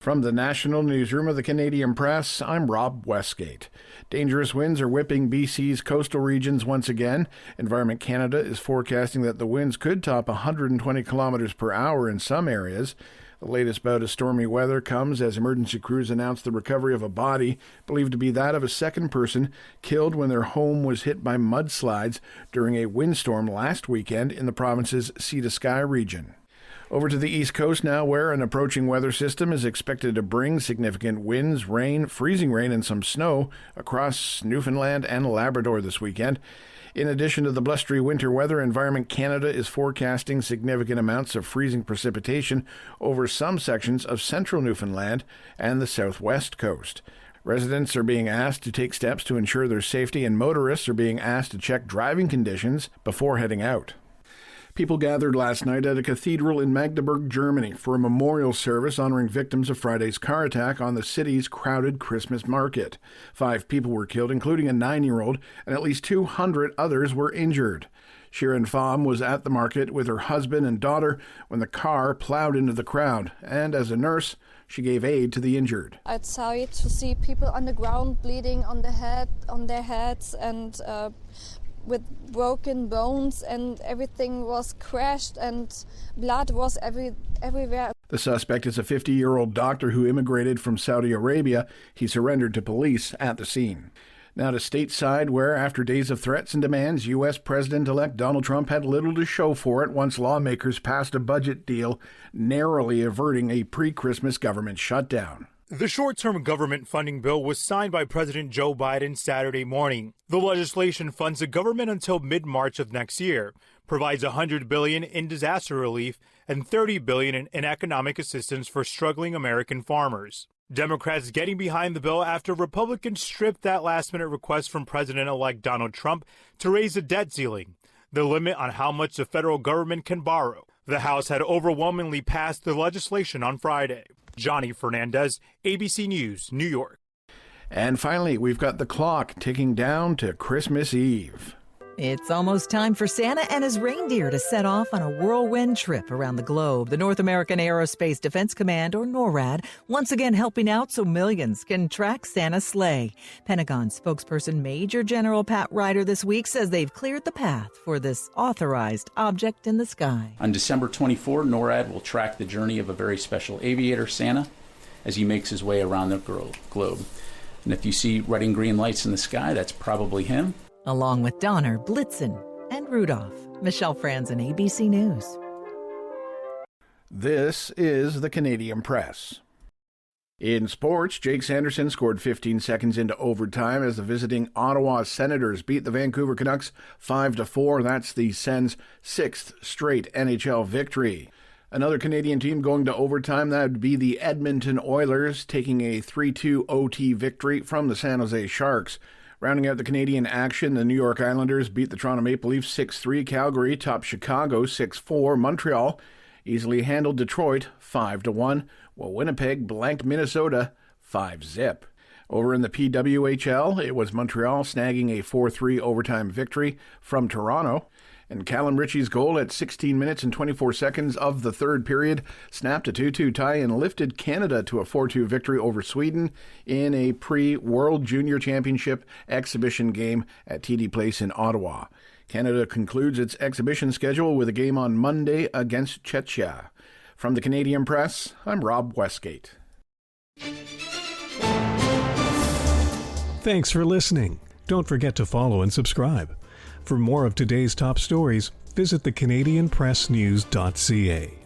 From the National Newsroom of the Canadian Press, I'm Rob Westgate. Dangerous winds are whipping BC's coastal regions once again. Environment Canada is forecasting that the winds could top 120 kilometers per hour in some areas. The latest bout of stormy weather comes as emergency crews announced the recovery of a body believed to be that of a second person killed when their home was hit by mudslides during a windstorm last weekend in the province's Sea to Sky region. Over to the East Coast now, where an approaching weather system is expected to bring significant winds, rain, freezing rain, and some snow across Newfoundland and Labrador this weekend. In addition to the blustery winter weather, Environment Canada is forecasting significant amounts of freezing precipitation over some sections of central Newfoundland and the southwest coast. Residents are being asked to take steps to ensure their safety, and motorists are being asked to check driving conditions before heading out. People gathered last night at a cathedral in Magdeburg, Germany, for a memorial service honoring victims of Friday's car attack on the city's crowded Christmas market. 5 people were killed, including a 9-year-old, and at least 200 others were injured. Sharon Pham was at the market with her husband and daughter when the car plowed into the crowd, and as a nurse, she gave aid to the injured. It's sorry to see people on the ground bleeding on their heads, and with broken bones, and everything was crashed and blood was everywhere. The suspect is a 50-year-old doctor who immigrated from Saudi Arabia. He surrendered to police at the scene. Now to stateside, where after days of threats and demands, U.S. President-elect Donald Trump had little to show for it once lawmakers passed a budget deal narrowly averting a pre-Christmas government shutdown. The short-term government funding bill was signed by President Joe Biden Saturday morning. The legislation funds the government until mid-March of next year, provides $100 billion in disaster relief and $30 billion in economic assistance for struggling American farmers. Democrats getting behind the bill after Republicans stripped that last-minute request from President-elect Donald Trump to raise the debt ceiling, the limit on how much the federal government can borrow. The House had overwhelmingly passed the legislation on Friday. Johnny Fernandez, ABC News, New York. And finally, we've got the clock ticking down to Christmas Eve. It's almost time for Santa and his reindeer to set off on a whirlwind trip around the globe. The North American Aerospace Defense Command, or NORAD, once again helping out so millions can track Santa's sleigh. Pentagon spokesperson Major General Pat Ryder this week says they've cleared the path for this authorized object in the sky. On December 24, NORAD will track the journey of a very special aviator, Santa, as he makes his way around the globe. And if you see red and green lights in the sky, that's probably him. Along with Donner, Blitzen, and Rudolph. Michelle Franzen, ABC News. This is the Canadian Press. In sports, Jake Sanderson scored 15 seconds into overtime as the visiting Ottawa Senators beat the Vancouver Canucks 5-4. That's the Sens' 6th straight NHL victory. Another Canadian team going to overtime, that would be the Edmonton Oilers, taking a 3-2 OT victory from the San Jose Sharks. Rounding out the Canadian action, the New York Islanders beat the Toronto Maple Leafs 6-3. Calgary topped Chicago 6-4. Montreal easily handled Detroit 5-1, while Winnipeg blanked Minnesota 5-0. Over in the PWHL, it was Montreal snagging a 4-3 overtime victory from Toronto. And Callum Ritchie's goal at 16 minutes and 24 seconds of the third period snapped a 2-2 tie and lifted Canada to a 4-2 victory over Sweden in a pre-World Junior Championship exhibition game at TD Place in Ottawa. Canada concludes its exhibition schedule with a game on Monday against Czechia. From the Canadian Press, I'm Rob Westgate. Thanks for listening. Don't forget to follow and subscribe. For more of today's top stories, visit thecanadianpressnews.ca.